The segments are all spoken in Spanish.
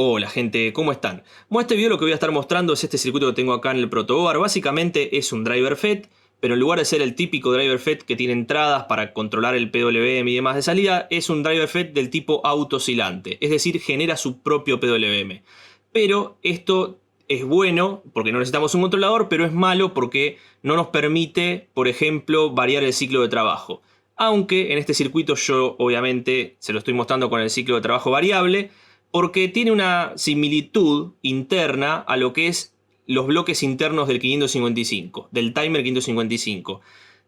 Hola gente, ¿cómo están? Bueno, este video lo que voy a estar mostrando es este circuito que tengo acá en el protoboard. Básicamente es un driver FET, pero en lugar de ser el típico driver FET que tiene entradas para controlar el PWM y demás de salida, es un driver FET del tipo autooscilante, es decir, genera su propio PWM. Pero esto es bueno porque no necesitamos un controlador, pero es malo porque no nos permite, por ejemplo, variar el ciclo de trabajo. Aunque en este circuito yo obviamente se lo estoy mostrando con el ciclo de trabajo variable, porque tiene una similitud interna a lo que es los bloques internos del 555, del timer 555.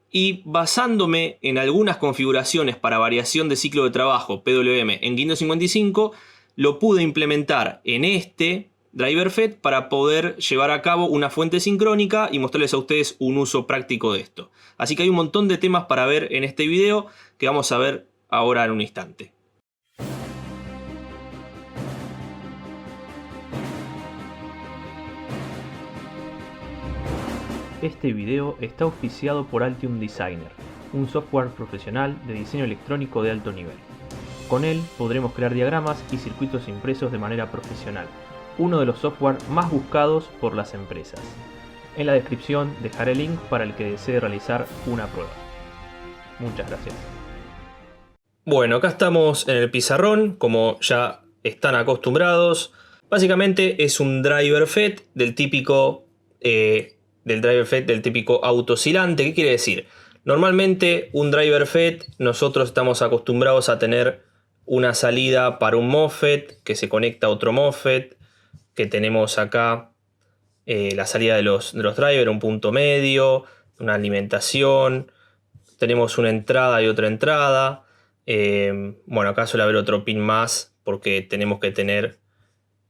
Y basándome en algunas configuraciones para variación de ciclo de trabajo PWM en 555, lo pude implementar en este driver FET para poder llevar a cabo una fuente sincrónica y mostrarles a ustedes un uso práctico de esto. Así que hay un montón de temas para ver en este video que vamos a ver ahora en un instante. Este video está auspiciado por Altium Designer, un software profesional de diseño electrónico de alto nivel. Con él podremos crear diagramas y circuitos impresos de manera profesional, uno de los software más buscados por las empresas. En la descripción dejaré el link para el que desee realizar una prueba. Muchas gracias. Bueno, acá estamos en el pizarrón, como ya están acostumbrados. Básicamente es un driver FET del típico autooscilante. ¿Qué quiere decir? Normalmente un driver FET nosotros estamos acostumbrados a tener una salida para un MOSFET que se conecta a otro MOSFET, que tenemos acá la salida de los drivers, un punto medio, una alimentación, tenemos una entrada y otra entrada. Bueno, acá suele haber otro pin más porque tenemos que tener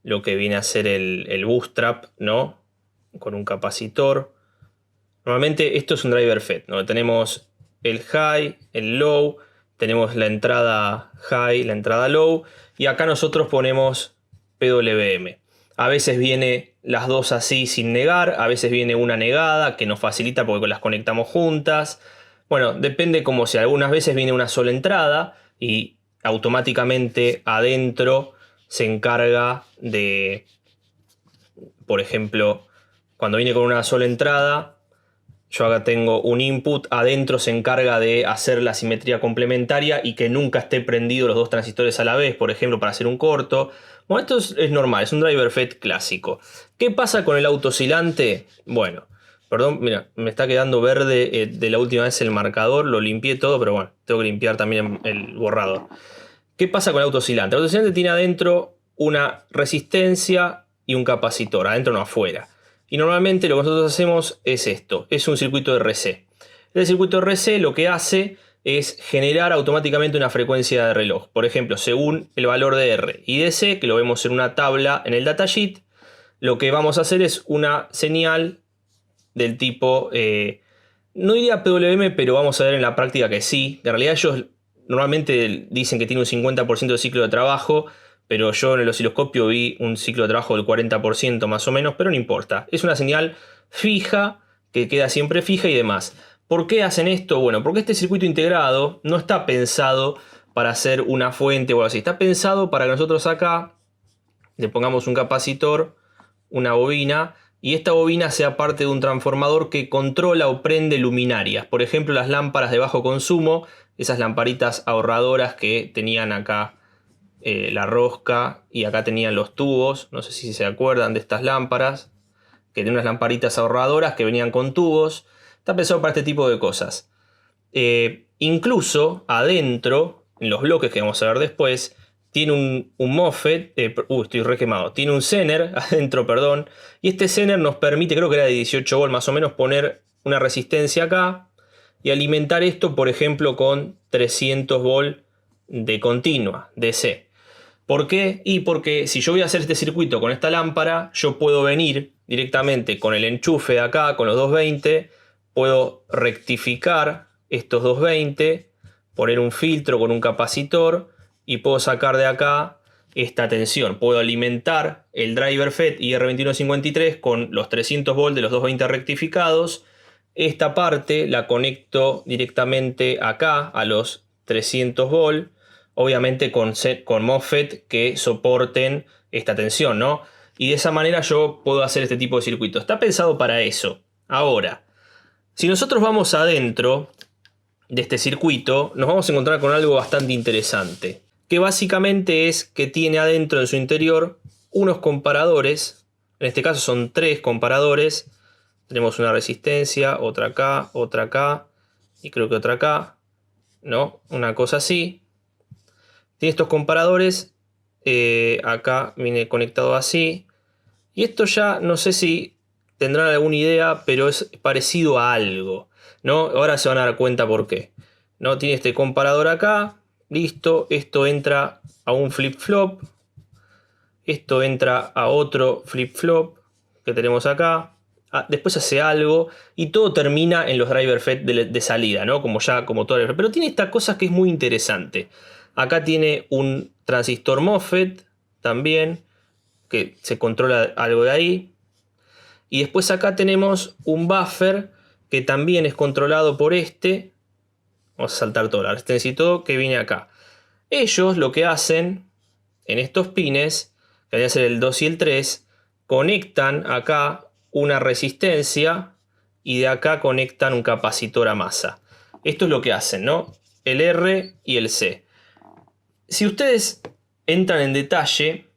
lo que viene a ser el bootstrap, ¿no? Con un capacitor. Normalmente esto es un driver FET, ¿no? Tenemos el high, el low, tenemos la entrada high, la entrada low, y acá nosotros ponemos PWM. A veces viene las dos así sin negar, a veces viene una negada que nos facilita porque las conectamos juntas. Bueno, depende como sea. Algunas veces viene una sola entrada y automáticamente adentro se encarga de, por ejemplo, cuando viene con una sola entrada, yo acá tengo un input, adentro se encarga de hacer la simetría complementaria y que nunca esté prendido los dos transistores a la vez, por ejemplo, para hacer un corto. Bueno, esto es normal, es un driver FET clásico. ¿Qué pasa con el autooscilante? Bueno, perdón, mira, me está quedando verde de la última vez el marcador, lo limpié todo, pero bueno, tengo que limpiar también el borrador. ¿Qué pasa con el autooscilante? El autooscilante tiene adentro una resistencia y un capacitor, adentro no afuera. Y normalmente lo que nosotros hacemos es esto, es un circuito RC. El circuito RC lo que hace es generar automáticamente una frecuencia de reloj. Por ejemplo, según el valor de R y de C, que lo vemos en una tabla en el datasheet, lo que vamos a hacer es una señal del tipo, no diría PWM, pero vamos a ver en la práctica que sí. En realidad ellos normalmente dicen que tiene un 50% de ciclo de trabajo, pero yo en el osciloscopio vi un ciclo de trabajo del 40% más o menos, pero no importa. Es una señal fija, que queda siempre fija y demás. ¿Por qué hacen esto? Bueno, porque este circuito integrado no está pensado para hacer una fuente o algo así. Está pensado para que nosotros acá le pongamos un capacitor, una bobina, y esta bobina sea parte de un transformador que controla o prende luminarias. Por ejemplo, las lámparas de bajo consumo, esas lamparitas ahorradoras que tenían acá la rosca y acá tenían los tubos. No sé si se acuerdan de estas lámparas, que tenían unas lamparitas ahorradoras que venían con tubos. Está pensado para este tipo de cosas. Incluso adentro, en los bloques que vamos a ver después, tiene un MOSFET, estoy re quemado, tiene un Zener adentro, perdón, y este Zener nos permite, creo que era de 18 volt más o menos, poner una resistencia acá y alimentar esto, por ejemplo, con 300 volt de continua, DC. ¿Por qué? Y porque si yo voy a hacer este circuito con esta lámpara, yo puedo venir directamente con el enchufe de acá, con los 220, puedo rectificar estos 220, poner un filtro con un capacitor y puedo sacar de acá esta tensión. Puedo alimentar el driver FET IR2153 con los 300 volt de los 220 rectificados. Esta parte la conecto directamente acá a los 300 volt. Obviamente con MOSFET que soporten esta tensión, ¿no? Y de esa manera yo puedo hacer este tipo de circuito. Está pensado para eso. Ahora, si nosotros vamos adentro de este circuito, nos vamos a encontrar con algo bastante interesante, que básicamente es que tiene adentro en su interior unos comparadores. En este caso son 3 comparadores. Tenemos una resistencia, otra acá y creo que otra acá, ¿no? Una cosa así. Tiene estos comparadores, acá viene conectado así. Y esto ya no sé si tendrán alguna idea, pero es parecido a algo, ¿no? Ahora se van a dar cuenta por qué, ¿no? Tiene este comparador acá, listo, esto entra a un flip-flop, esto entra a otro flip-flop que tenemos acá. Después hace algo y todo termina en los driver FET de salida, ¿no? Como todo. Pero tiene esta cosa que es muy interesante. Acá tiene un transistor MOSFET también, que se controla algo de ahí. Y después acá tenemos un buffer que también es controlado por este. Vamos a saltar toda la resistencia y todo, que viene acá. Ellos lo que hacen en estos pines, que van a ser el 2 y el 3, conectan acá una resistencia y de acá conectan un capacitor a masa. Esto es lo que hacen, ¿no? El R y el C. Si ustedes entran en detalle,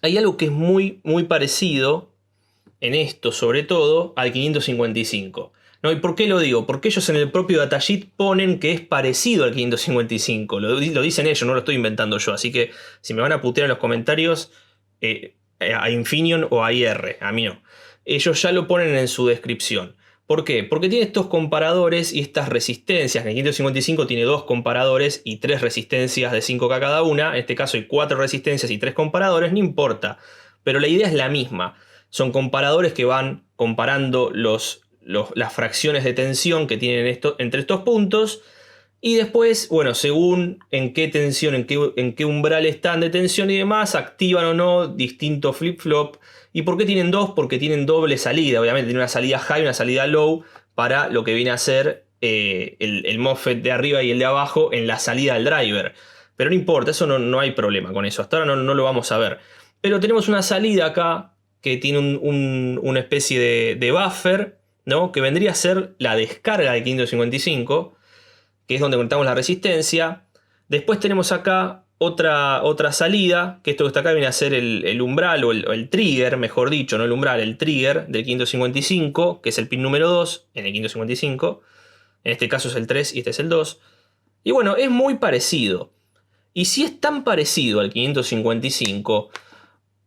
hay algo que es muy parecido en esto, sobre todo al 555, ¿no? ¿Y por qué lo digo? Porque ellos en el propio datasheet ponen que es parecido al 555. Lo dicen ellos, no lo estoy inventando yo. Así que si me van a putear en los comentarios, a Infineon o a IR, a mí no. Ellos ya lo ponen en su descripción. ¿Por qué? Porque tiene estos comparadores y estas resistencias. En el 555 tiene 2 comparadores y 3 resistencias de 5K cada una. En este caso hay 4 resistencias y 3 comparadores, no importa. Pero la idea es la misma. Son comparadores que van comparando las fracciones de tensión que tienen entre estos puntos. Y después, bueno, según en qué tensión, en qué umbral están de tensión y demás, activan o no distintos flip-flop. ¿Y por qué tienen 2? Porque tienen doble salida. Obviamente tienen una salida high y una salida low para lo que viene a ser el MOSFET de arriba y el de abajo en la salida del driver. Pero no importa, eso no hay problema con eso. Hasta ahora no lo vamos a ver. Pero tenemos una salida acá que tiene una especie de buffer, ¿no? Que vendría a ser la descarga de 555, que es donde conectamos la resistencia. Después tenemos acá otra salida, que esto que está acá viene a ser el umbral o el trigger, mejor dicho, no el umbral, el trigger del 555, que es el pin número 2 en el 555. En este caso es el 3 y este es el 2. Y bueno, es muy parecido. Y si es tan parecido al 555,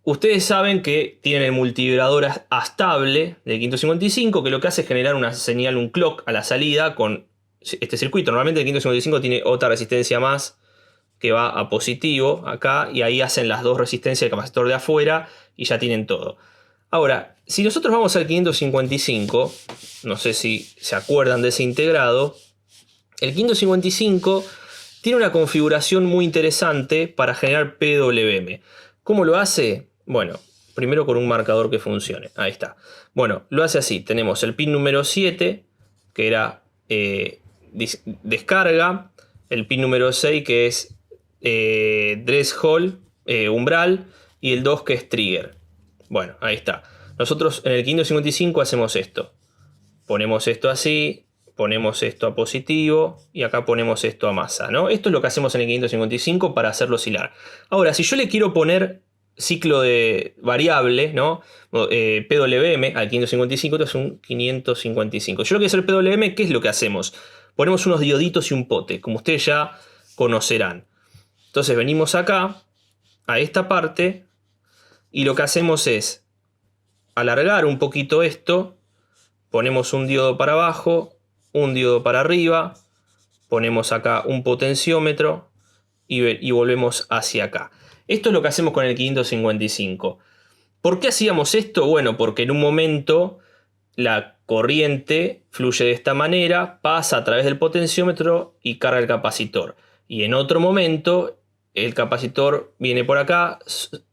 ustedes saben que tienen el multivibrador estable del 555, que lo que hace es generar una señal, un clock a la salida con este circuito. Normalmente el 555 tiene otra resistencia más que va a positivo acá, y ahí hacen las 2 resistencias del capacitor de afuera y ya tienen todo. Ahora, si nosotros vamos al 555, no sé si se acuerdan de ese integrado, el 555 tiene una configuración muy interesante para generar PWM. ¿Cómo lo hace? Bueno, primero con un marcador que funcione. Ahí está. Bueno, lo hace así. Tenemos el pin número 7, que era descarga. El pin número 6, que es threshold, umbral. Y el 2, que es trigger. Bueno, ahí está. Nosotros en el 555 hacemos esto. Ponemos esto así. Ponemos esto a positivo. Y acá ponemos esto a masa, ¿no? Esto es lo que hacemos en el 555 para hacerlo oscilar. Ahora, si yo le quiero poner ciclo de variable, ¿no? PWM al 555, esto es un 555. Yo lo que quiero hacer PWM, ¿qué es lo que hacemos? Ponemos unos dioditos y un pote, como ustedes ya conocerán. Entonces venimos acá, a esta parte, y lo que hacemos es alargar un poquito esto. Ponemos un diodo para abajo, un diodo para arriba, ponemos acá un potenciómetro y volvemos hacia acá. Esto es lo que hacemos con el 555. ¿Por qué hacíamos esto? Bueno, porque en un momento la corriente fluye de esta manera, pasa a través del potenciómetro y carga el capacitor. Y en otro momento el capacitor viene por acá,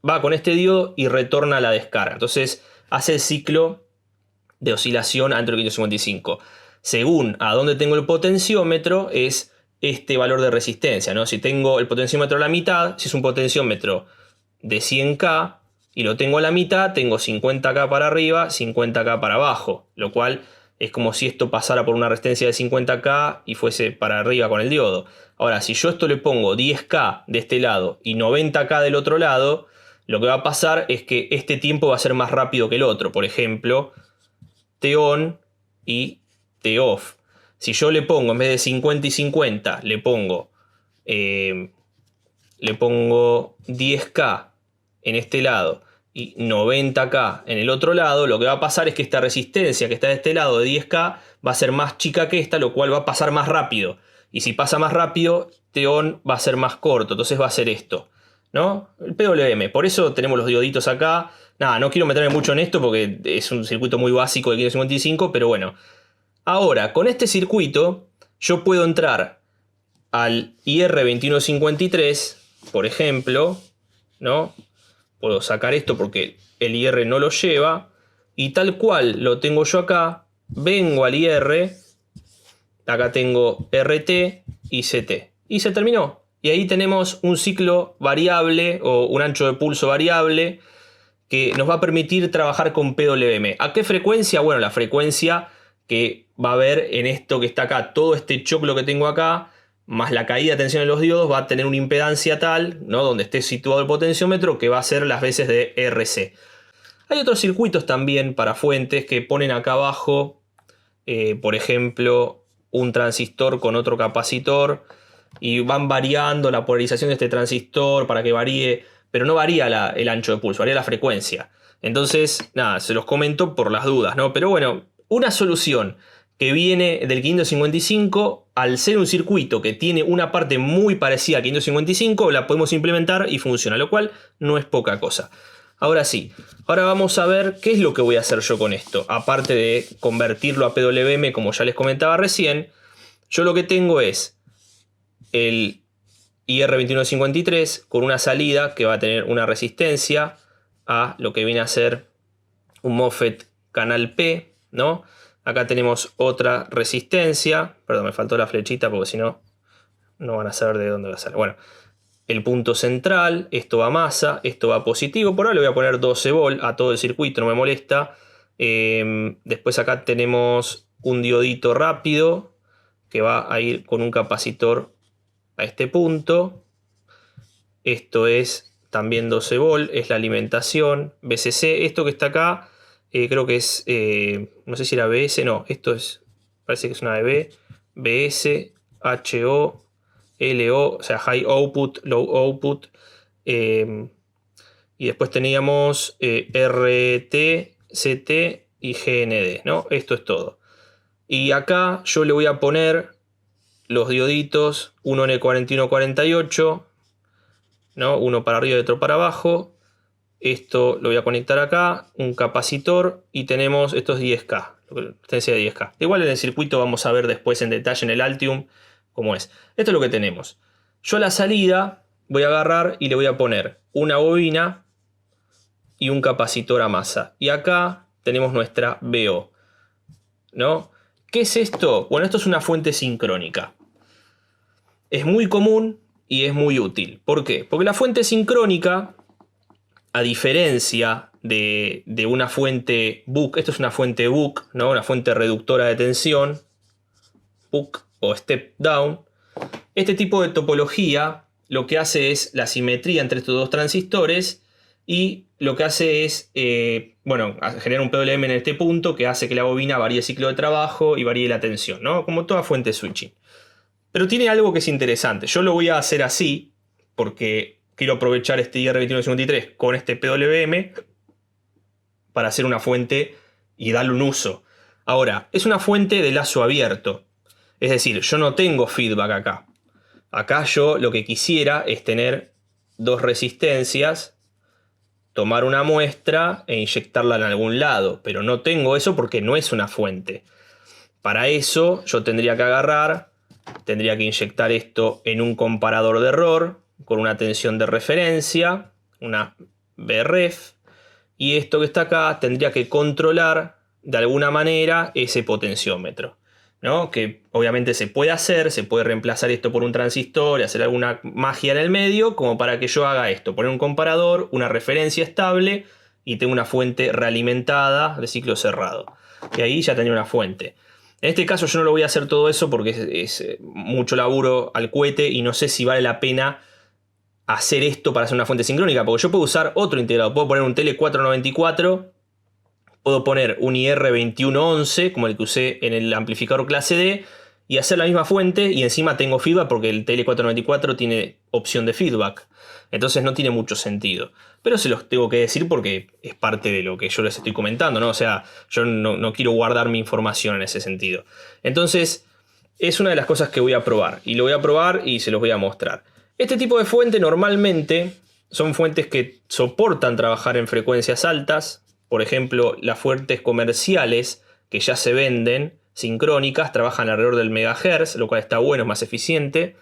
va con este diodo y retorna a la descarga. Entonces hace el ciclo de oscilación dentro del 555. Según a dónde tengo el potenciómetro es este valor de resistencia, ¿no? Si tengo el potenciómetro a la mitad, si es un potenciómetro de 100K y lo tengo a la mitad, tengo 50K para arriba, 50K para abajo, lo cual es como si esto pasara por una resistencia de 50K y fuese para arriba con el diodo. Ahora, si yo esto le pongo 10K de este lado y 90K del otro lado, lo que va a pasar es que este tiempo va a ser más rápido que el otro. Por ejemplo, T-on y T-off. Si yo le pongo, en vez de 50 y 50, le pongo 10K en este lado y 90K en el otro lado, lo que va a pasar es que esta resistencia que está de este lado de 10K va a ser más chica que esta, lo cual va a pasar más rápido. Y si pasa más rápido, T-on va a ser más corto, entonces va a ser esto, ¿no? El PWM, por eso tenemos los dioditos acá. Nada, no quiero meterme mucho en esto porque es un circuito muy básico de 555, pero bueno. Ahora, con este circuito, yo puedo entrar al IR2153, por ejemplo, ¿no? Puedo sacar esto porque el IR no lo lleva. Y tal cual lo tengo yo acá, vengo al IR, acá tengo RT y CT. Y se terminó. Y ahí tenemos un ciclo variable o un ancho de pulso variable que nos va a permitir trabajar con PWM. ¿A qué frecuencia? Bueno, la frecuencia que va a haber en esto que está acá, todo este choclo que tengo acá, más la caída de tensión en los diodos, va a tener una impedancia tal, ¿no? Donde esté situado el potenciómetro, que va a ser las veces de RC. Hay otros circuitos también para fuentes que ponen acá abajo, por ejemplo, un transistor con otro capacitor, y van variando la polarización de este transistor para que varíe, pero no varía el ancho de pulso, varía la frecuencia. Entonces, nada, se los comento por las dudas, ¿no? Pero bueno, una solución que viene del 555, al ser un circuito que tiene una parte muy parecida al 555, la podemos implementar y funciona, lo cual no es poca cosa. Ahora sí, ahora vamos a ver qué es lo que voy a hacer yo con esto. Aparte de convertirlo a PWM, como ya les comentaba recién, yo lo que tengo es el IR2153 con una salida que va a tener una resistencia a lo que viene a ser un MOSFET canal P, ¿no? Acá tenemos otra resistencia. Perdón, me faltó la flechita porque si no, no van a saber de dónde va a salir. Bueno, el punto central, esto va a masa, esto va a positivo. Por ahora le voy a poner 12 volt a todo el circuito, no me molesta. Después acá tenemos un diodito rápido que va a ir con un capacitor a este punto. Esto es también 12 volt, es la alimentación. BCC, esto que está acá, creo que es, no sé si era BS, no, esto es, parece que es una de B. BS, HO, LO, o sea, High Output, Low Output. Y después teníamos RT, CT y GND, ¿no? Esto es todo. Y acá yo le voy a poner los dioditos, uno en el 4148, ¿no? Uno para arriba y otro para abajo. Esto lo voy a conectar acá, un capacitor, y tenemos estos 10K, potencia de 10K. Igual en el circuito vamos a ver después en detalle en el Altium cómo es. Esto es lo que tenemos. Yo a la salida voy a agarrar y le voy a poner una bobina y un capacitor a masa. Y acá tenemos nuestra BO, ¿no? ¿Qué es esto? Bueno, esto es una fuente sincrónica. Es muy común y es muy útil. ¿Por qué? Porque la fuente sincrónica, a diferencia de una fuente Buck, esto es una fuente Buck, ¿no? Una fuente reductora de tensión, Buck o step down. Este tipo de topología lo que hace es la simetría entre estos dos transistores y lo que hace es, bueno, generar un PWM en este punto que hace que la bobina varíe el ciclo de trabajo y varíe la tensión, ¿no? Como toda fuente switching. Pero tiene algo que es interesante. Yo lo voy a hacer así porque quiero aprovechar este IR2153 con este PWM para hacer una fuente y darle un uso. Ahora, es una fuente de lazo abierto. Es decir, yo no tengo feedback acá. Acá yo lo que quisiera es tener dos resistencias, tomar una muestra e inyectarla en algún lado. Pero no tengo eso porque no es una fuente. Para eso yo tendría que agarrar, tendría que inyectar esto en un comparador de error con una tensión de referencia, una BREF, y esto que está acá tendría que controlar de alguna manera ese potenciómetro, ¿no? Que obviamente se puede hacer, se puede reemplazar esto por un transistor y hacer alguna magia en el medio como para que yo haga esto, poner un comparador, una referencia estable y tengo una fuente realimentada de ciclo cerrado. Y ahí ya tenía una fuente. En este caso yo no lo voy a hacer todo eso porque es mucho laburo al cohete y no sé si vale la pena hacer esto para hacer una fuente sincrónica, porque yo puedo usar otro integrado, puedo poner un TL494, puedo poner un IR2111 como el que usé en el amplificador clase D y hacer la misma fuente y encima tengo feedback porque el TL494 tiene opción de feedback. Entonces no tiene mucho sentido. Pero se los tengo que decir porque es parte de lo que yo les estoy comentando, ¿no? O sea, yo no quiero guardar mi información en ese sentido. Entonces, es una de las cosas que voy a probar. Y lo voy a probar y se los voy a mostrar. Este tipo de fuente normalmente son fuentes que soportan trabajar en frecuencias altas. Por ejemplo, las fuentes comerciales que ya se venden, sincrónicas, trabajan alrededor del megahertz, lo cual está bueno, es más eficiente.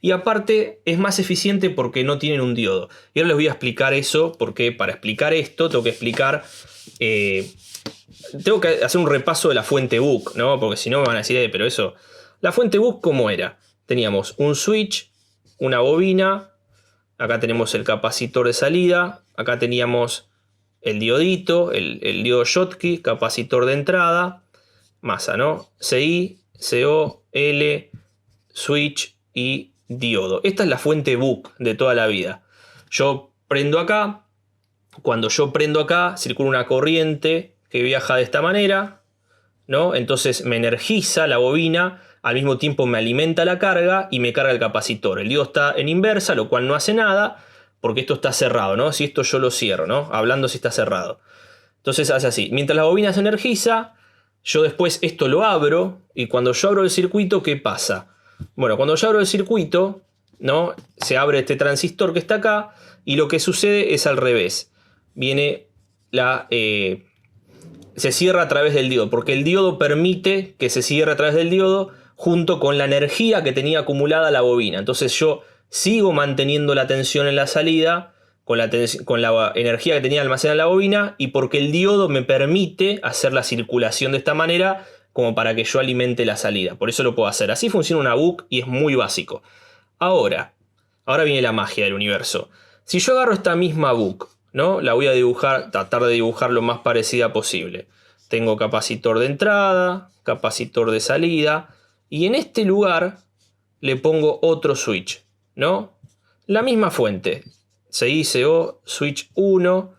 Y aparte es más eficiente porque no tienen un diodo. Y ahora les voy a explicar eso, porque para explicar esto tengo que explicar... tengo que hacer un repaso de la fuente Buck, ¿no? Porque si no me van a decir, pero eso... La fuente Buck, ¿cómo era? Teníamos un switch, una bobina, acá tenemos el capacitor de salida, acá teníamos el diodito, el diodo Schottky, capacitor de entrada, masa, ¿no? CI, CO, L, switch y diodo. Esta es la fuente Buck de toda la vida. Yo prendo acá, cuando yo prendo acá circula una corriente que viaja de esta manera, ¿no? Entonces me energiza la bobina, al mismo tiempo me alimenta la carga y me carga el capacitor. El diodo está en inversa, lo cual no hace nada porque esto está cerrado, ¿no? Si esto yo lo cierro, ¿no? Hablando si está cerrado. Entonces hace así. Mientras la bobina se energiza, yo después esto lo abro y cuando yo abro el circuito, ¿qué pasa? Bueno, cuando yo abro el circuito, ¿no? Se abre este transistor que está acá y lo que sucede es al revés. Viene la... se cierra a través del diodo, porque el diodo permite que se cierre a través del diodo junto con la energía que tenía acumulada la bobina. Entonces yo sigo manteniendo la tensión en la salida con la energía que tenía almacenada la bobina y porque el diodo me permite hacer la circulación de esta manera como para que yo alimente la salida. Por eso lo puedo hacer. Así funciona una Buck y es muy básico. Ahora viene la magia del universo. Si yo agarro esta misma Buck, ¿no? La voy a dibujar, tratar de dibujar lo más parecida posible. Tengo capacitor de entrada, capacitor de salida y en este lugar le pongo otro switch, ¿no? La misma fuente. CI/CO, switch 1,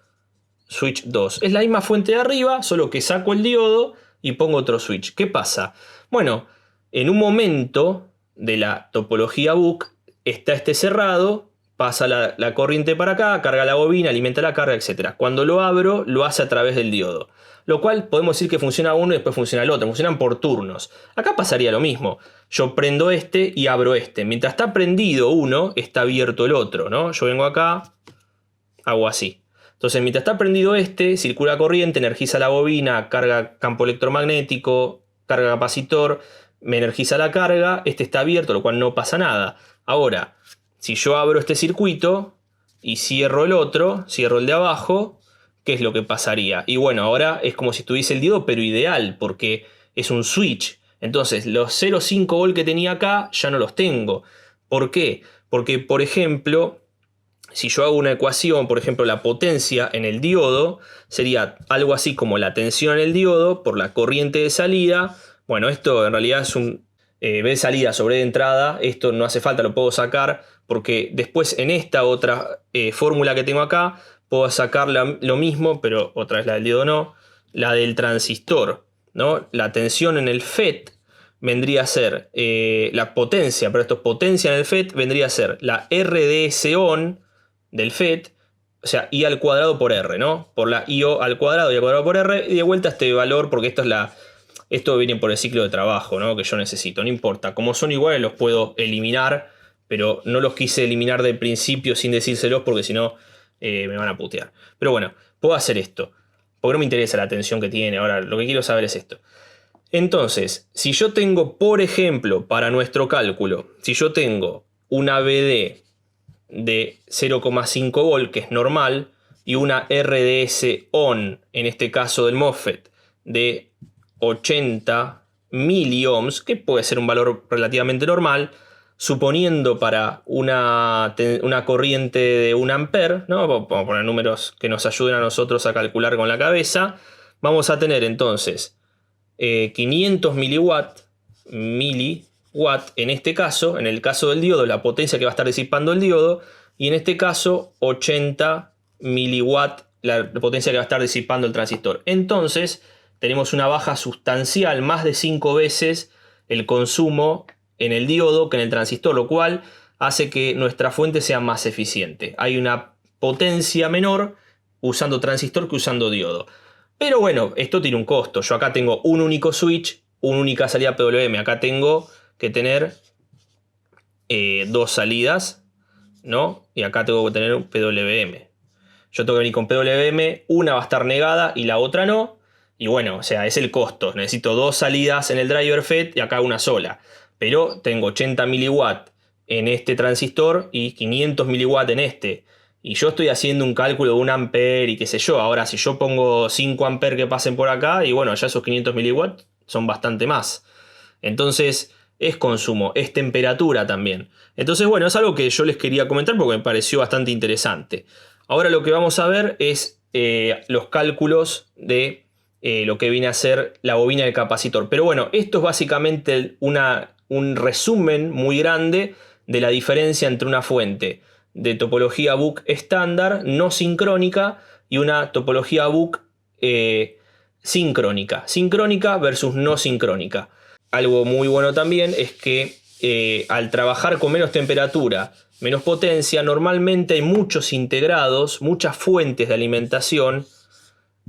switch 2. Es la misma fuente de arriba, solo que saco el diodo y pongo otro switch. ¿Qué pasa? Bueno, en un momento de la topología Buck está este cerrado, pasa la corriente para acá, carga la bobina, alimenta la carga, etc. Cuando lo abro, lo hace a través del diodo. Lo cual podemos decir que funciona uno y después funciona el otro. Funcionan por turnos. Acá pasaría lo mismo. Yo prendo este y abro este. Mientras está prendido uno, está abierto el otro, ¿no? Yo vengo acá, hago así. Entonces, mientras está prendido este, circula corriente, energiza la bobina, carga campo electromagnético, carga capacitor, me energiza la carga, este está abierto, lo cual no pasa nada. Ahora, si yo abro este circuito y cierro el otro, cierro el de abajo, ¿qué es lo que pasaría? Y bueno, ahora es como si tuviese el diodo, pero ideal, porque es un switch. Entonces, los 0,5 volt que tenía acá ya no los tengo. ¿Por qué? Porque, por ejemplo, si yo hago una ecuación, por ejemplo, la potencia en el diodo sería algo así como la tensión en el diodo por la corriente de salida. Bueno, esto en realidad es un B de salida sobre de entrada. Esto no hace falta, lo puedo sacar porque después en esta otra fórmula que tengo acá puedo sacar lo mismo, pero otra vez la del diodo no, la del transistor, ¿no? La tensión en el FET vendría a ser la potencia, pero esto es potencia en el FET, vendría a ser la RDS on del FET, o sea, I al cuadrado por R, ¿no? Por la IO al cuadrado y al cuadrado por R, y de vuelta este valor, porque esto viene por el ciclo de trabajo, ¿no? Que yo necesito, no importa. Como son iguales los puedo eliminar, pero no los quise eliminar del principio sin decírselos porque si no me van a putear. Pero bueno, puedo hacer esto, porque no me interesa la tensión que tiene. Ahora, lo que quiero saber es esto. Entonces, si yo tengo, por ejemplo, para nuestro cálculo, si yo tengo una BD de 0,5 volt, que es normal, y una RDS on, en este caso del MOSFET, de 80 miliohms, que puede ser un valor relativamente normal, suponiendo para una corriente de 1 ampere, ¿no? Vamos a poner números que nos ayuden a nosotros a calcular con la cabeza. Vamos a tener entonces 500 miliwatt en este caso, en el caso del diodo, la potencia que va a estar disipando el diodo, y en este caso 80 miliwatt la potencia que va a estar disipando el transistor. Entonces tenemos una baja sustancial, más de 5 veces el consumo en el diodo que en el transistor, lo cual hace que nuestra fuente sea más eficiente. Hay una potencia menor usando transistor que usando diodo. Pero bueno, esto tiene un costo. Yo acá tengo un único switch, una única salida PWM. Acá tengo que tener 2 salidas, ¿no? Y acá tengo que tener un PWM. Yo tengo que venir con PWM, una va a estar negada y la otra no. Y bueno, o sea, es el costo. Necesito 2 salidas en el driver FET y acá una sola. Pero tengo 80 miliwatt en este transistor y 500 miliwatt en este. Y yo estoy haciendo un cálculo de 1 ampere y qué sé yo. Ahora, si yo pongo 5 amperes que pasen por acá, y bueno, ya esos 500 miliwatt son bastante más. Entonces, es consumo, es temperatura también. Entonces, bueno, es algo que yo les quería comentar porque me pareció bastante interesante. Ahora lo que vamos a ver es los cálculos de lo que viene a ser la bobina del capacitor. Pero bueno, esto es básicamente un resumen muy grande de la diferencia entre una fuente de topología Buck estándar, no sincrónica, y una topología Buck sincrónica. Sincrónica versus no sincrónica. Algo muy bueno también es que al trabajar con menos temperatura, menos potencia, normalmente hay muchos integrados, muchas fuentes de alimentación.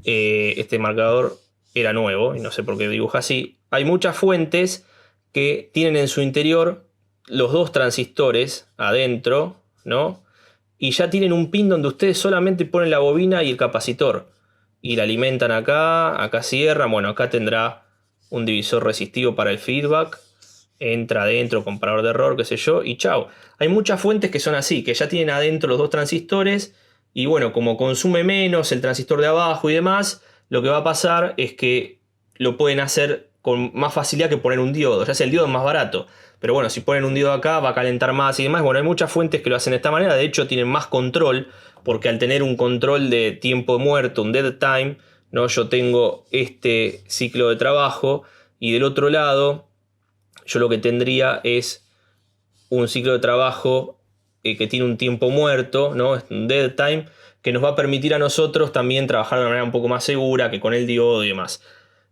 Este marcador era nuevo y no sé por qué dibuja así. Hay muchas fuentes que tienen en su interior los 2 transistores adentro, ¿no? Y ya tienen un pin donde ustedes solamente ponen la bobina y el capacitor. Y la alimentan acá, acá cierran. Bueno, acá tendrá un divisor resistivo para el feedback. Entra adentro, comparador de error, qué sé yo, y chao. Hay muchas fuentes que son así, que ya tienen adentro los 2 transistores. Y bueno, como consume menos el transistor de abajo y demás, lo que va a pasar es que lo pueden hacer con más facilidad que poner un diodo. Ya sea el diodo es más barato. Pero bueno, si ponen un diodo acá va a calentar más y demás. Bueno, hay muchas fuentes que lo hacen de esta manera. De hecho, tienen más control. Porque al tener un control de tiempo muerto, un dead time, ¿no? Yo tengo este ciclo de trabajo. Y del otro lado, yo lo que tendría es un ciclo de trabajo que tiene un tiempo muerto, ¿no? Es un dead time, que nos va a permitir a nosotros también trabajar de una manera un poco más segura que con el diodo y demás.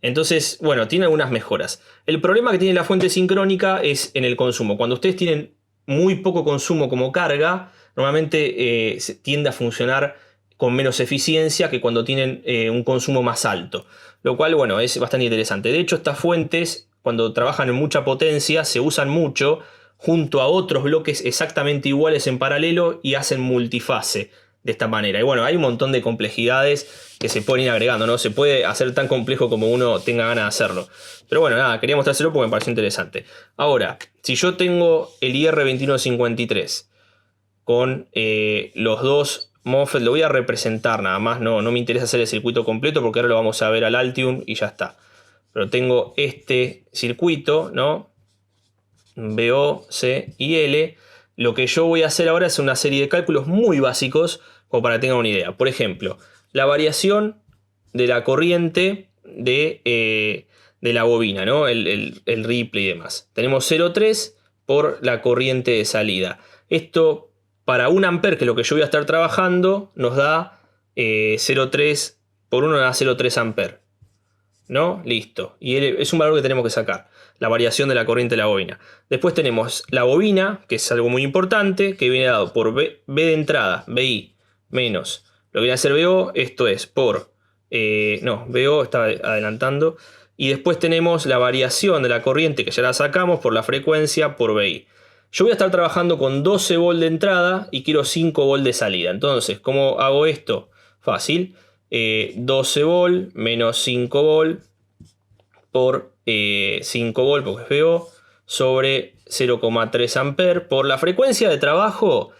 Entonces, bueno, tiene algunas mejoras. El problema que tiene la fuente sincrónica es en el consumo. Cuando ustedes tienen muy poco consumo como carga, normalmente tiende a funcionar con menos eficiencia que cuando tienen un consumo más alto. Lo cual, bueno, es bastante interesante. De hecho, estas fuentes, cuando trabajan en mucha potencia, se usan mucho junto a otros bloques exactamente iguales en paralelo y hacen multifase de esta manera. Y bueno, hay un montón de complejidades que se pueden ir agregando, ¿no? Se puede hacer tan complejo como uno tenga ganas de hacerlo. Pero bueno, nada, quería mostrárselo porque me pareció interesante. Ahora, si yo tengo el IR2153 con los 2 MOSFET, lo voy a representar nada más, no me interesa hacer el circuito completo porque ahora lo vamos a ver al Altium y ya está. Pero tengo este circuito, ¿no? BO, C y L. Lo que yo voy a hacer ahora es una serie de cálculos muy básicos como para que tengan una idea. Por ejemplo, la variación de la corriente de la bobina, ¿no? El ripple y demás. Tenemos 0,3 por la corriente de salida. Esto para 1 ampere, que es lo que yo voy a estar trabajando, nos da 0,3 por 1 nos da 0,3 ampere. ¿No? Listo. Y es un valor que tenemos que sacar. La variación de la corriente de la bobina. Después tenemos la bobina, que es algo muy importante, que viene dado por B de entrada, BI, menos lo que viene a ser BO, esto es por... BO estaba adelantando. Y después tenemos la variación de la corriente, que ya la sacamos, por la frecuencia, por BI. Yo voy a estar trabajando con 12 volt de entrada y quiero 5 volt de salida. Entonces, ¿cómo hago esto? Fácil. 12 volt menos 5 volt por 5 volt, porque es VO, sobre 0,3 ampere por la frecuencia de trabajo.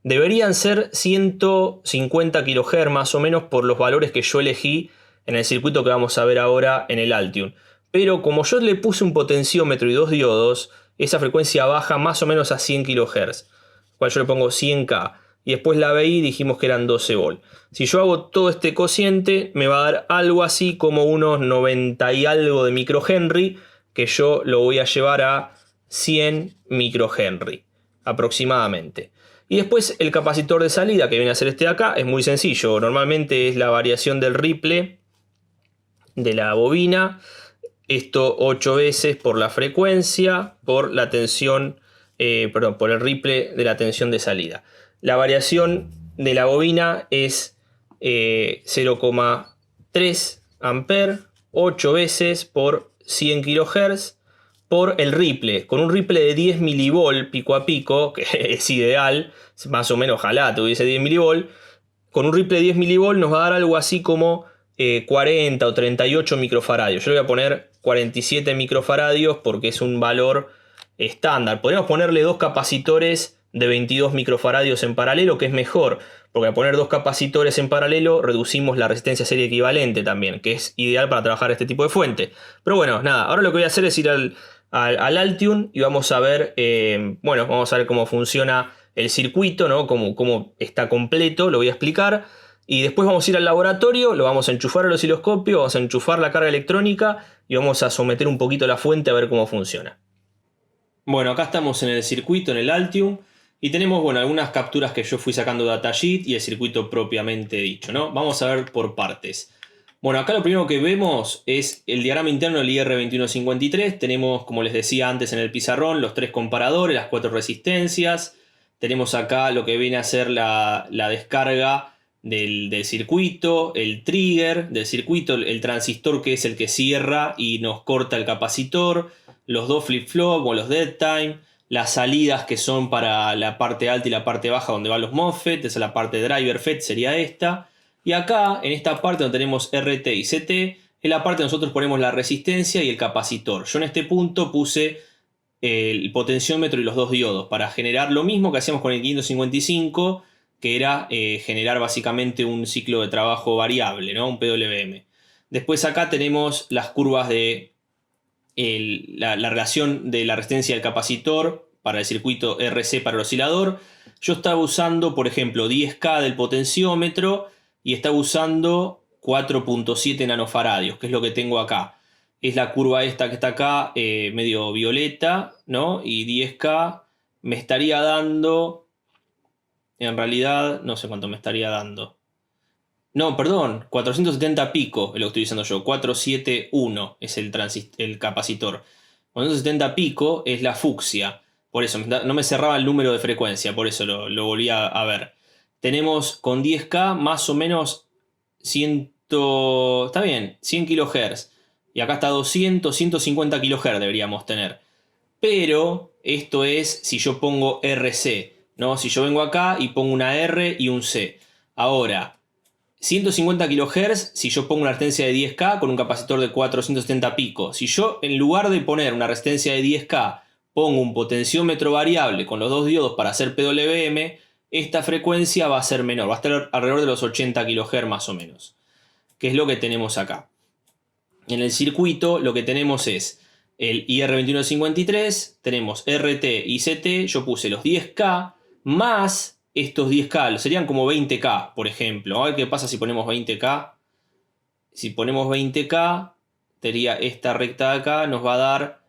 Deberían ser 150 kHz más o menos por los valores que yo elegí en el circuito que vamos a ver ahora en el Altium. Pero como yo le puse un potenciómetro y 2 diodos, esa frecuencia baja más o menos a 100 kHz, cual yo le pongo 100K. Y después la BI dijimos que eran 12 volt. Si yo hago todo este cociente, me va a dar algo así como unos 90 y algo de microhenry, que yo lo voy a llevar a 100 microhenry aproximadamente. Y después el capacitor de salida, que viene a ser este de acá, es muy sencillo. Normalmente es la variación del ripple de la bobina. Esto 8 veces por la frecuencia, por la tensión, por el ripple de la tensión de salida. La variación de la bobina es 0,3 amper, 8 veces por 100 kHz por el ripple, con un ripple de 10 mV pico a pico, que es ideal, más o menos ojalá tuviese 10 mV, con un ripple de 10 mV nos va a dar algo así como 40 o 38 microfaradios. Yo le voy a poner 47 microfaradios porque es un valor estándar. Podríamos ponerle dos capacitores de 22 microfaradios en paralelo, que es mejor, porque al poner dos capacitores en paralelo reducimos la resistencia serie equivalente también, que es ideal para trabajar este tipo de fuente. Pero bueno, nada, ahora lo que voy a hacer es ir al Altium y vamos a ver, vamos a ver cómo funciona el circuito, ¿no? Cómo está completo, lo voy a explicar. Y después vamos a ir al laboratorio, lo vamos a enchufar al osciloscopio, vamos a enchufar la carga electrónica y vamos a someter un poquito la fuente a ver cómo funciona. Bueno, acá estamos en el circuito, en el Altium, y tenemos algunas capturas que yo fui sacando de datasheet y el circuito propiamente dicho, ¿no? Vamos a ver por partes. Bueno, acá lo primero que vemos es el diagrama interno del IR2153. Tenemos, como les decía antes en el pizarrón, los 3 comparadores, las 4 resistencias. Tenemos acá lo que viene a ser la descarga del circuito, el trigger del circuito, el transistor que es el que cierra y nos corta el capacitor, los 2 flip-flop o los dead time, las salidas que son para la parte alta y la parte baja donde van los MOSFET, esa es la parte driver FET, sería esta. Y acá, en esta parte donde tenemos RT y CT, en la parte donde nosotros ponemos la resistencia y el capacitor. Yo en este punto puse el potenciómetro y los 2 diodos para generar lo mismo que hacíamos con el 555, que era generar básicamente un ciclo de trabajo variable, ¿no? Un PWM. Después acá tenemos las curvas de la relación de la resistencia del capacitor para el circuito RC para el oscilador. Yo estaba usando, por ejemplo, 10K del potenciómetro y estaba usando 4.7 nanofaradios, que es lo que tengo acá. Es la curva esta que está acá, medio violeta, ¿no? Y 10K me estaría dando... En realidad, no sé cuánto me estaría dando. No, perdón, 470 pico es lo que estoy diciendo yo. 471 es el capacitor. 470 pico es la fucsia. Por eso, no me cerraba el número de frecuencia, por eso lo volví a ver. Tenemos con 10K más o menos 100... Está bien, 100 kHz. Y acá está 200, 150 kHz deberíamos tener. Pero esto es si yo pongo RC, ¿no? Si yo vengo acá y pongo una R y un C. Ahora, 150 kHz si yo pongo una resistencia de 10K con un capacitor de 470 pico. Si yo en lugar de poner una resistencia de 10K pongo un potenciómetro variable con los 2 diodos para hacer PWM, esta frecuencia va a ser menor, va a estar alrededor de los 80 kHz más o menos. Que es lo que tenemos acá. En el circuito lo que tenemos es el IR2153, tenemos RT y CT, yo puse los 10K más estos 10K, serían como 20K, por ejemplo. A ver qué pasa si ponemos 20K. Si ponemos 20K, sería esta recta de acá, nos va a dar...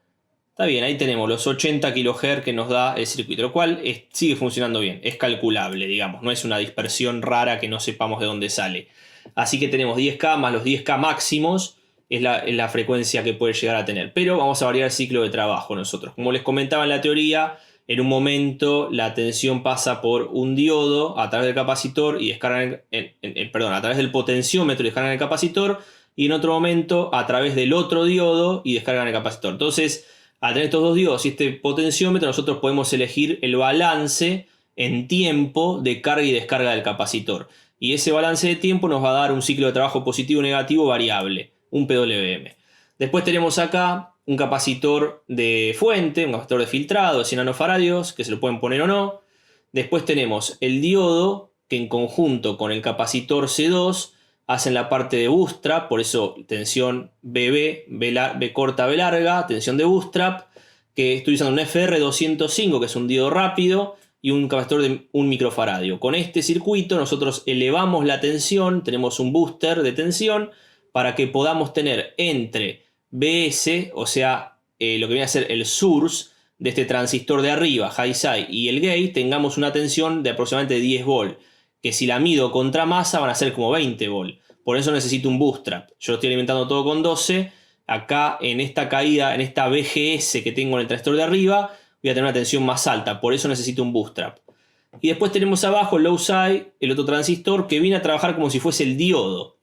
Está bien, ahí tenemos los 80 kHz que nos da el circuito, lo cual sigue funcionando bien, es calculable, digamos, no es una dispersión rara que no sepamos de dónde sale. Así que tenemos 10K más los 10K máximos, es la frecuencia que puede llegar a tener. Pero vamos a variar el ciclo de trabajo nosotros. Como les comentaba en la teoría, en un momento la tensión pasa por un diodo a través del capacitor y descarga a través del potenciómetro y descarga en el capacitor, y en otro momento a través del otro diodo y descarga en el capacitor. Entonces, al tener estos dos diodos y este potenciómetro, nosotros podemos elegir el balance en tiempo de carga y descarga del capacitor. Y ese balance de tiempo nos va a dar un ciclo de trabajo positivo o negativo variable, un PWM. Después tenemos acá un capacitor de fuente, un capacitor de filtrado de 100 nanofaradios, que se lo pueden poner o no. Después tenemos el diodo, que en conjunto con el capacitor C2 hacen la parte de bootstrap, por eso tensión BB, B corta, B larga, tensión de bootstrap, que estoy usando un FR205, que es un diodo rápido, y un capacitor de 1 microfaradio. Con este circuito nosotros elevamos la tensión, tenemos un booster de tensión, para que podamos tener entre BS, o sea, lo que viene a ser el source de este transistor de arriba, high side, y el gate, tengamos una tensión de aproximadamente 10 volt, que si la mido contra masa van a ser como 20 volt. Por eso necesito un bootstrap. Yo lo estoy alimentando todo con 12. Acá en esta caída, en esta BGS que tengo en el transistor de arriba, voy a tener una tensión más alta. Por eso necesito un bootstrap. Y después tenemos abajo el low side, el otro transistor, que viene a trabajar como si fuese el diodo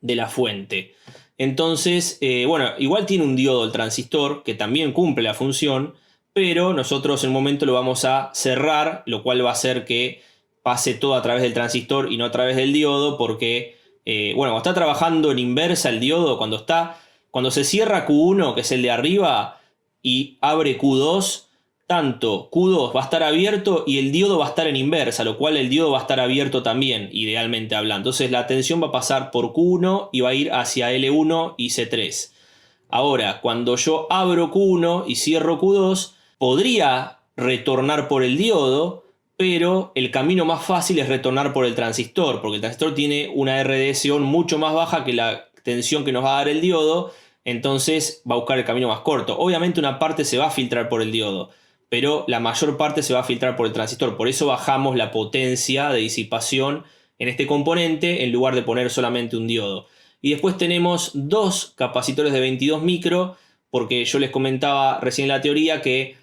de la fuente. Entonces, bueno, igual tiene un diodo el transistor, que también cumple la función, pero nosotros en un momento lo vamos a cerrar, lo cual va a hacer que pase todo a través del transistor y no a través del diodo, porque, bueno, cuando está trabajando en inversa el diodo, cuando se cierra Q1, que es el de arriba, y abre Q2, tanto Q2 va a estar abierto y el diodo va a estar en inversa, lo cual el diodo va a estar abierto también, idealmente hablando. Entonces la tensión va a pasar por Q1 y va a ir hacia L1 y C3. Ahora, cuando yo abro Q1 y cierro Q2, podría retornar por el diodo, pero el camino más fácil es retornar por el transistor, porque el transistor tiene una RDS-on mucho más baja que la tensión que nos va a dar el diodo, entonces va a buscar el camino más corto. Obviamente una parte se va a filtrar por el diodo, pero la mayor parte se va a filtrar por el transistor. Por eso bajamos la potencia de disipación en este componente en lugar de poner solamente un diodo. Y después tenemos dos capacitores de 22 micro, porque yo les comentaba recién en la teoría que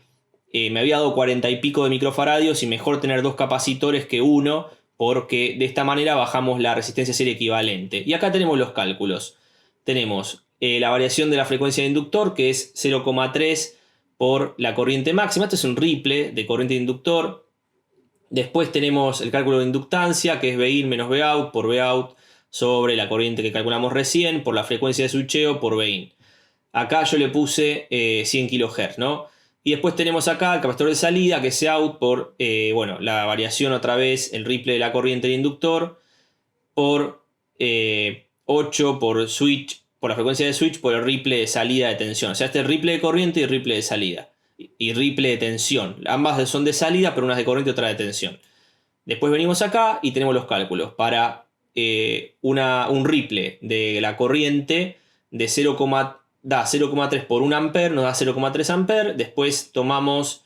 me había dado 40 y pico de microfaradios y mejor tener dos capacitores que uno, porque de esta manera bajamos la resistencia serie equivalente. Y acá tenemos los cálculos. Tenemos la variación de la frecuencia de inductor, que es 0,3 por la corriente máxima. Esto es un ripple de corriente de inductor. Después tenemos el cálculo de inductancia, que es Bin menos Bout por Bout sobre la corriente que calculamos recién, por la frecuencia de switcheo por Bin. Acá yo le puse 100 kHz, ¿no? Y después tenemos acá el capacitor de salida, que es Out por, bueno, la variación otra vez, el ripple de la corriente de inductor, por 8 por switch, por la frecuencia de switch, por el ripple de salida de tensión. O sea, este es ripple de corriente y ripple de salida. Y ripple de tensión. Ambas son de salida, pero una es de corriente y otra de tensión. Después venimos acá y tenemos los cálculos. Para un ripple de la corriente de 0,3 por 1 ampere, nos da 0,3 ampere. Después tomamos,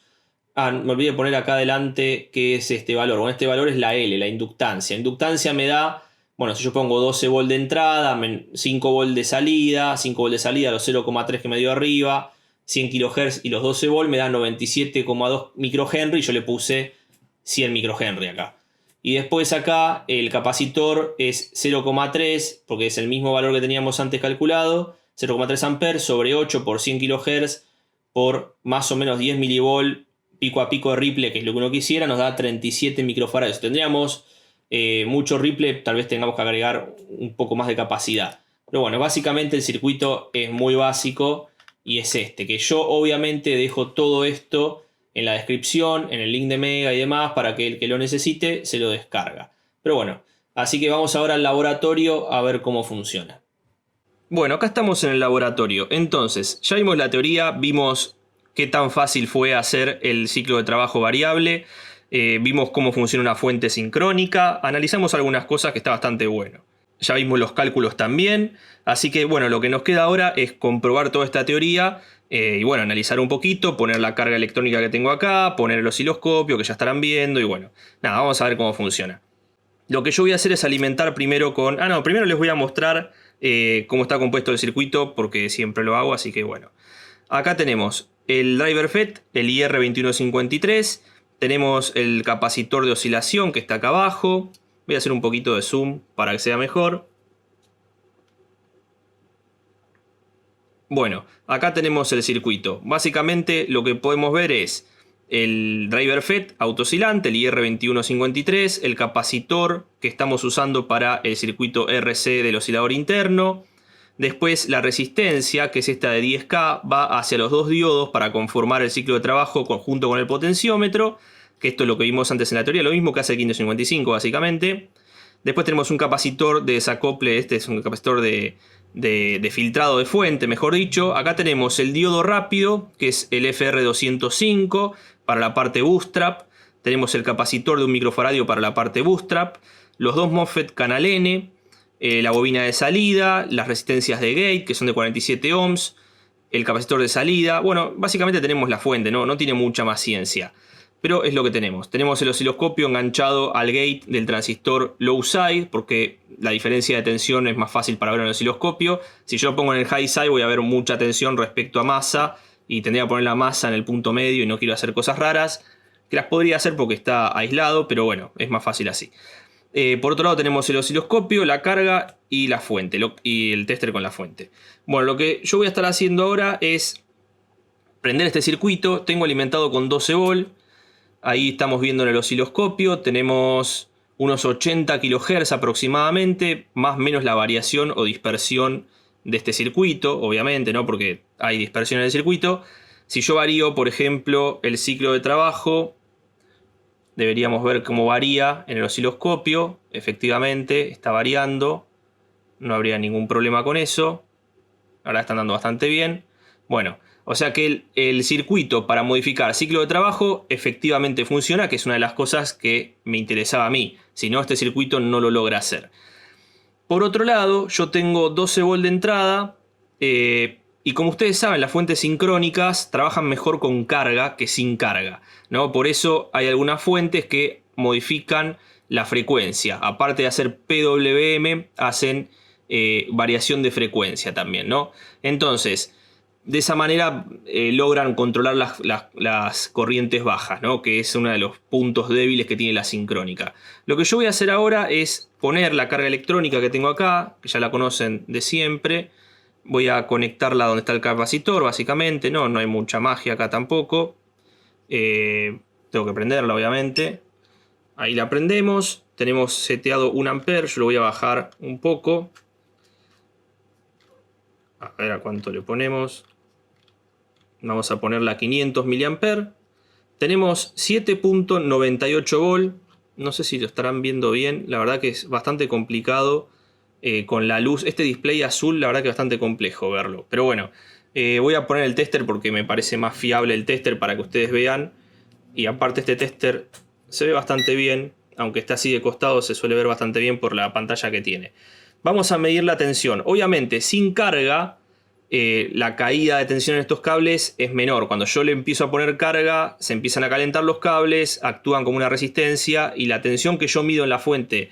me olvidé de poner acá adelante qué es este valor. Bueno, este valor es la L, la inductancia. Inductancia me da, bueno, si yo pongo 12 volt de entrada, 5 volt de salida, 5 volt de salida, los 0,3 que me dio arriba, 100 kHz y los 12 volt me dan 97,2 microhenry. Yo le puse 100 microhenry acá. Y después acá el capacitor es 0,3, porque es el mismo valor que teníamos antes calculado. 0,3 amperes sobre 8 por 100 kHz por más o menos 10 mV pico a pico de ripple, que es lo que uno quisiera, nos da 37 microfaradios. Si tendríamos mucho ripple, tal vez tengamos que agregar un poco más de capacidad. Pero bueno, básicamente el circuito es muy básico y es este, que yo obviamente dejo todo esto en la descripción, en el link de Mega y demás, para que el que lo necesite se lo descarga. Pero bueno, así que vamos ahora al laboratorio a ver cómo funciona. Bueno, acá estamos en el laboratorio. Entonces, ya vimos la teoría, vimos qué tan fácil fue hacer el ciclo de trabajo variable, vimos cómo funciona una fuente sincrónica, analizamos algunas cosas que está bastante bueno. Ya vimos los cálculos también, así que bueno, lo que nos queda ahora es comprobar toda esta teoría y bueno, analizar un poquito, poner la carga electrónica que tengo acá, poner el osciloscopio que ya estarán viendo y bueno, nada, vamos a ver cómo funciona. Lo que yo voy a hacer es alimentar primero con... primero les voy a mostrar cómo está compuesto el circuito, porque siempre lo hago, así que bueno. Acá tenemos el driver FET, el IR2153, tenemos el capacitor de oscilación que está acá abajo. Voy a hacer un poquito de zoom para que sea mejor. Bueno, acá tenemos el circuito. Básicamente lo que podemos ver es el driver FET autooscilante, el IR2153, el capacitor que estamos usando para el circuito RC del oscilador interno. Después la resistencia, que es esta de 10K, va hacia los dos diodos para conformar el ciclo de trabajo junto con el potenciómetro, que esto es lo que vimos antes en la teoría, lo mismo que hace el 555 básicamente. Después tenemos un capacitor de desacople, este es un capacitor de filtrado de fuente, mejor dicho. Acá tenemos el diodo rápido, que es el FR205 para la parte bootstrap. Tenemos el capacitor de 1 microfaradio para la parte bootstrap. Los dos MOSFET canal N, la bobina de salida, las resistencias de gate, que son de 47 ohms, el capacitor de salida. Bueno, básicamente tenemos la fuente, no tiene mucha más ciencia. Pero es lo que tenemos. Tenemos el osciloscopio enganchado al gate del transistor low side, porque la diferencia de tensión es más fácil para ver en el osciloscopio. Si yo lo pongo en el high side voy a ver mucha tensión respecto a masa, y tendría que poner la masa en el punto medio y no quiero hacer cosas raras, que las podría hacer porque está aislado, pero bueno, es más fácil así. Por otro lado tenemos el osciloscopio, la carga y la fuente, y el tester con la fuente. Bueno, lo que yo voy a estar haciendo ahora es prender este circuito. Tengo alimentado con 12 volts. Ahí estamos viendo en el osciloscopio, tenemos unos 80 kHz aproximadamente, más o menos la variación o dispersión de este circuito, obviamente, ¿no? Porque hay dispersión en el circuito. Si yo varío, por ejemplo, el ciclo de trabajo, deberíamos ver cómo varía en el osciloscopio. Efectivamente, está variando, no habría ningún problema con eso. Ahora están dando bastante bien. Bueno, o sea que el circuito para modificar ciclo de trabajo efectivamente funciona, que es una de las cosas que me interesaba a mí. Si no, este circuito no lo logra hacer. Por otro lado, yo tengo 12 volts de entrada, y como ustedes saben, las fuentes sincrónicas trabajan mejor con carga que sin carga, ¿no? Por eso hay algunas fuentes que modifican la frecuencia. Aparte de hacer PWM, hacen variación de frecuencia también, ¿no? Entonces, de esa manera logran controlar las corrientes bajas, ¿no? Que es uno de los puntos débiles que tiene la sincrónica. Lo que yo voy a hacer ahora es poner la carga electrónica que tengo acá, que ya la conocen de siempre. Voy a conectarla donde está el capacitor, básicamente. No hay mucha magia acá tampoco. Tengo que prenderla, obviamente. Ahí la prendemos. Tenemos seteado 1 ampere. Yo lo voy a bajar un poco. A ver a cuánto le ponemos. Vamos a ponerla a 500 mA. Tenemos 7.98 volt. No sé si lo estarán viendo bien. La verdad que es bastante complicado con la luz. Este display azul, la verdad que es bastante complejo verlo. Pero bueno, voy a poner el tester porque me parece más fiable el tester para que ustedes vean. Y aparte este tester se ve bastante bien. Aunque está así de costado, se suele ver bastante bien por la pantalla que tiene. Vamos a medir la tensión. Obviamente, sin carga, la caída de tensión en estos cables es menor. Cuando yo le empiezo a poner carga, se empiezan a calentar los cables, actúan como una resistencia, y la tensión que yo mido en la fuente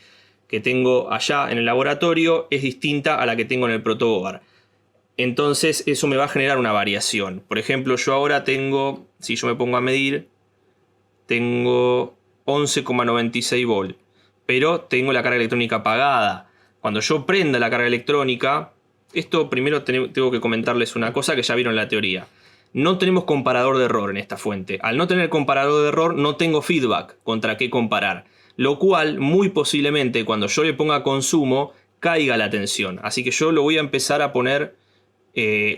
que tengo allá en el laboratorio es distinta a la que tengo en el protoboard. Entonces eso me va a generar una variación. Por ejemplo, yo ahora tengo, si yo me pongo a medir, tengo 11,96 volt, pero tengo la carga electrónica apagada. Cuando yo prenda la carga electrónica, esto primero tengo que comentarles una cosa que ya vieron en la teoría. No tenemos comparador de error en esta fuente. Al no tener comparador de error, no tengo feedback contra qué comparar. Lo cual, muy posiblemente, cuando yo le ponga consumo, caiga la tensión. Así que yo lo voy a empezar a poner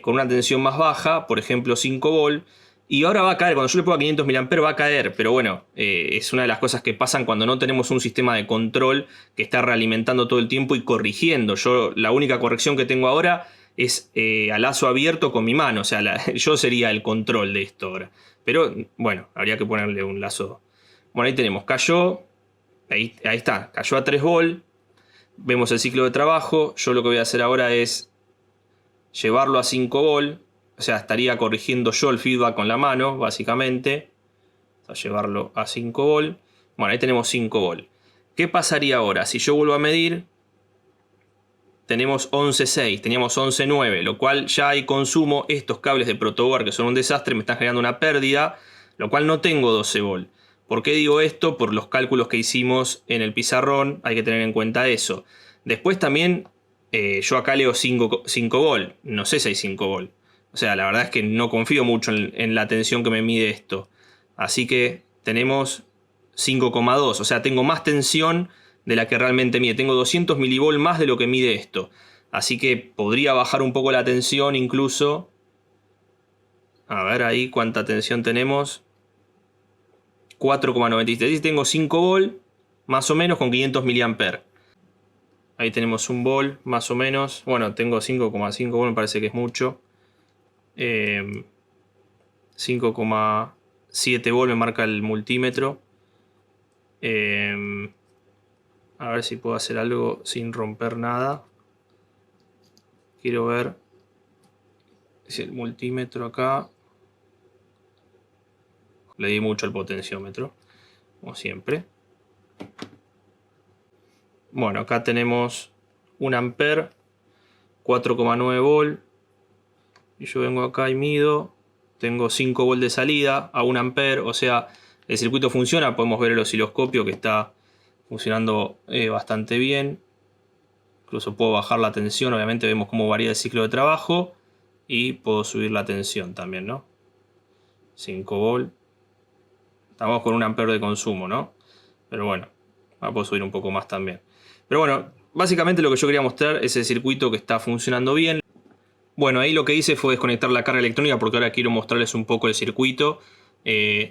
con una tensión más baja, por ejemplo 5 volt. Y ahora va a caer, cuando yo le ponga 500 mA va a caer, pero bueno, es una de las cosas que pasan cuando no tenemos un sistema de control que está realimentando todo el tiempo y corrigiendo. Yo la única corrección que tengo ahora es a lazo abierto con mi mano, o sea, yo sería el control de esto ahora. Pero bueno, habría que ponerle un lazo. Bueno, ahí tenemos, cayó, ahí está, cayó a 3 volt, vemos el ciclo de trabajo. Yo lo que voy a hacer ahora es llevarlo a 5 volt. O sea, estaría corrigiendo yo el feedback con la mano, básicamente. A llevarlo a 5 volt. Bueno, ahí tenemos 5 volt. ¿Qué pasaría ahora? Si yo vuelvo a medir, tenemos 11.6, teníamos 11.9, lo cual ya hay consumo. Estos cables de protoboard, que son un desastre, me están generando una pérdida, lo cual no tengo 12 volt. ¿Por qué digo esto? Por los cálculos que hicimos en el pizarrón, hay que tener en cuenta eso. Después también, yo acá leo 5 volt, no sé si hay 5 volt. O sea, la verdad es que no confío mucho en la tensión que me mide esto. Así que tenemos 5,2. O sea, tengo más tensión de la que realmente mide. Tengo 200 milivolt más de lo que mide esto. Así que podría bajar un poco la tensión incluso. A ver ahí cuánta tensión tenemos. 4,96. Tengo 5 volt más o menos con 500 mA. Ahí tenemos un volt, más o menos. Bueno, tengo 5,5 volt, me parece que es mucho. 5,7 volt me marca el multímetro. A ver si puedo hacer algo sin romper nada. Quiero ver si el multímetro acá. Le di mucho al potenciómetro, como siempre. Bueno, acá tenemos 1 ampere, 4,9 volt. Y yo vengo acá y mido. Tengo 5 volt de salida a 1 ampere. O sea, el circuito funciona. Podemos ver el osciloscopio que está funcionando bastante bien. Incluso puedo bajar la tensión. Obviamente vemos cómo varía el ciclo de trabajo. Y puedo subir la tensión también, ¿no? 5 volt. Estamos con 1 ampere de consumo, ¿no? Pero bueno, ahora puedo subir un poco más también. Pero bueno, básicamente lo que yo quería mostrar es el circuito que está funcionando bien. Bueno, ahí lo que hice fue desconectar la carga electrónica porque ahora quiero mostrarles un poco el circuito.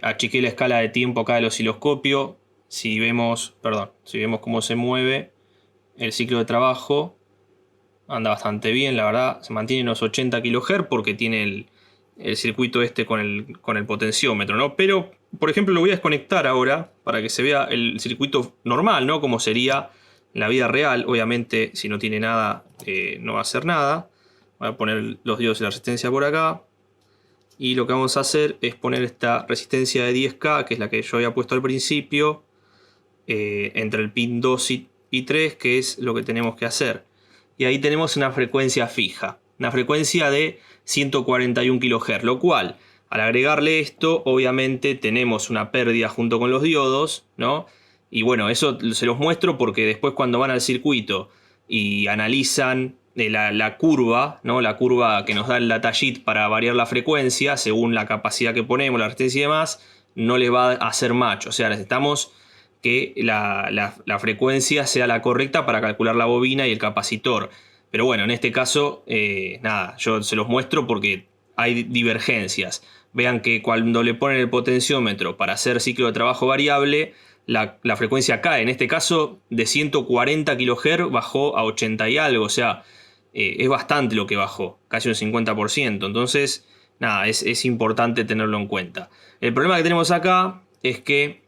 Achiqué la escala de tiempo acá del osciloscopio. Si vemos cómo se mueve el ciclo de trabajo, anda bastante bien, la verdad. Se mantiene en los 80 kHz porque tiene el circuito este con el potenciómetro, ¿no? Pero, por ejemplo, lo voy a desconectar ahora para que se vea el circuito normal, ¿no? Como sería en la vida real. Obviamente, si no tiene nada, no va a hacer nada. Voy a poner los diodos y la resistencia por acá. Y lo que vamos a hacer es poner esta resistencia de 10K, que es la que yo había puesto al principio, entre el pin 2 y 3, que es lo que tenemos que hacer. Y ahí tenemos una frecuencia fija, una frecuencia de 141 kHz, lo cual, al agregarle esto, obviamente tenemos una pérdida junto con los diodos, ¿no? Y bueno, eso se los muestro porque después cuando van al circuito y analizan la curva, ¿no? La curva que nos da el datasheet para variar la frecuencia según la capacidad que ponemos, la resistencia y demás, no les va a hacer match. O sea, necesitamos que la frecuencia sea la correcta para calcular la bobina y el capacitor. Pero bueno, en este caso, nada, yo se los muestro porque hay divergencias. Vean que cuando le ponen el potenciómetro para hacer ciclo de trabajo variable, la frecuencia cae. En este caso, de 140 kHz bajó a 80 y algo. O sea, es bastante lo que bajó, casi un 50%. Entonces, nada, es importante tenerlo en cuenta. El problema que tenemos acá es que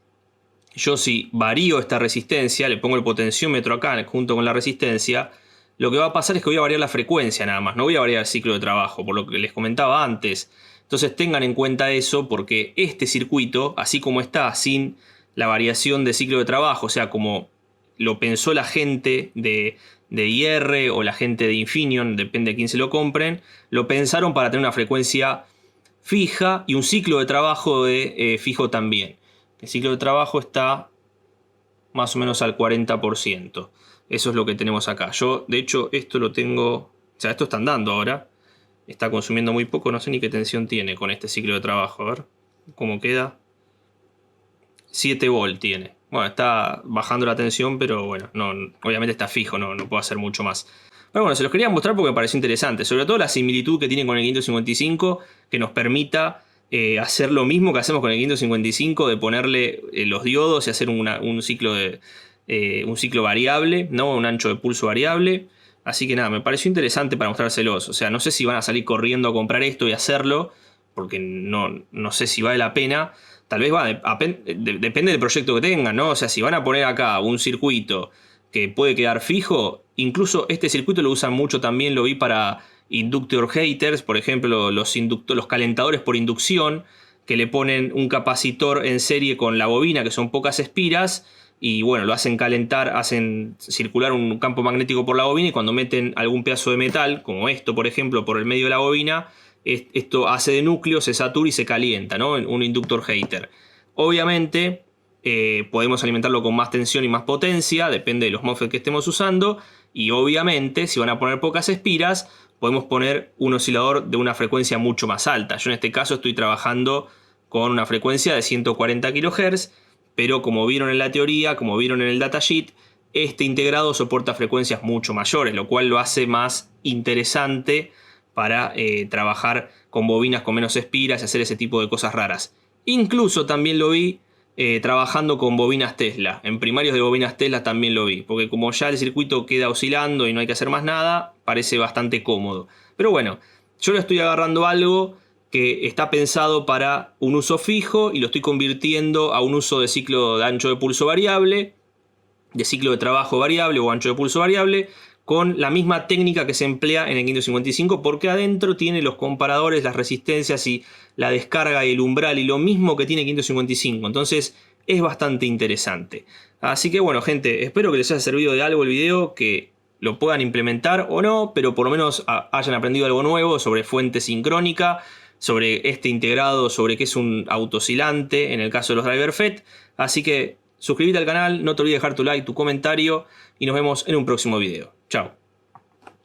yo si varío esta resistencia, le pongo el potenciómetro acá junto con la resistencia, lo que va a pasar es que voy a variar la frecuencia nada más, no voy a variar el ciclo de trabajo, por lo que les comentaba antes. Entonces tengan en cuenta eso porque este circuito, así como está, sin la variación de ciclo de trabajo, o sea, como lo pensó la gente de IR o la gente de Infineon, depende de quién se lo compren, lo pensaron para tener una frecuencia fija y un ciclo de trabajo fijo también. El ciclo de trabajo está más o menos al 40%. Eso es lo que tenemos acá. Yo, de hecho, esto lo tengo... O sea, esto está andando ahora. Está consumiendo muy poco. No sé ni qué tensión tiene con este ciclo de trabajo. A ver cómo queda. 7 volt tiene. Bueno, está bajando la tensión, pero bueno, no, obviamente está fijo. No puedo hacer mucho más. Pero bueno, se los quería mostrar porque me pareció interesante. Sobre todo la similitud que tiene con el 555, que nos permita hacer lo mismo que hacemos con el 555, de ponerle los diodos y hacer un ciclo variable, ¿no? Un ancho de pulso variable. Así que nada, me pareció interesante para mostrárselos. O sea, no sé si van a salir corriendo a comprar esto y hacerlo, porque no sé si vale la pena. Tal vez depende del proyecto que tengan, ¿no? O sea, si van a poner acá un circuito que puede quedar fijo, incluso este circuito lo usan mucho también, lo vi para inductor haters, por ejemplo, los calentadores por inducción, que le ponen un capacitor en serie con la bobina, que son pocas espiras, y bueno, lo hacen calentar, hacen circular un campo magnético por la bobina, y cuando meten algún pedazo de metal, como esto por ejemplo, por el medio de la bobina, esto hace de núcleo, se satura y se calienta, ¿no? Un inductor hater. Obviamente podemos alimentarlo con más tensión y más potencia, depende de los MOSFET que estemos usando, y obviamente si van a poner pocas espiras, podemos poner un oscilador de una frecuencia mucho más alta. Yo en este caso estoy trabajando con una frecuencia de 140 kHz, pero como vieron en la teoría, como vieron en el datasheet, este integrado soporta frecuencias mucho mayores, lo cual lo hace más interesante para trabajar con bobinas con menos espiras y hacer ese tipo de cosas raras. Incluso también lo vi trabajando con bobinas Tesla. En primarios de bobinas Tesla también lo vi, porque como ya el circuito queda oscilando y no hay que hacer más nada, parece bastante cómodo. Pero bueno, yo le estoy agarrando algo que está pensado para un uso fijo y lo estoy convirtiendo a un uso de ciclo de ancho de pulso variable, de ciclo de trabajo variable o ancho de pulso variable, con la misma técnica que se emplea en el 555, porque adentro tiene los comparadores, las resistencias y la descarga y el umbral y lo mismo que tiene 555. Entonces es bastante interesante. Así que bueno, gente, espero que les haya servido de algo el video, que lo puedan implementar o no, pero por lo menos hayan aprendido algo nuevo sobre fuente sincrónica, sobre este integrado, sobre qué es un autooscilante en el caso de los driver FET. Así que suscríbete al canal, no te olvides de dejar tu like, tu comentario y nos vemos en un próximo video. Chao.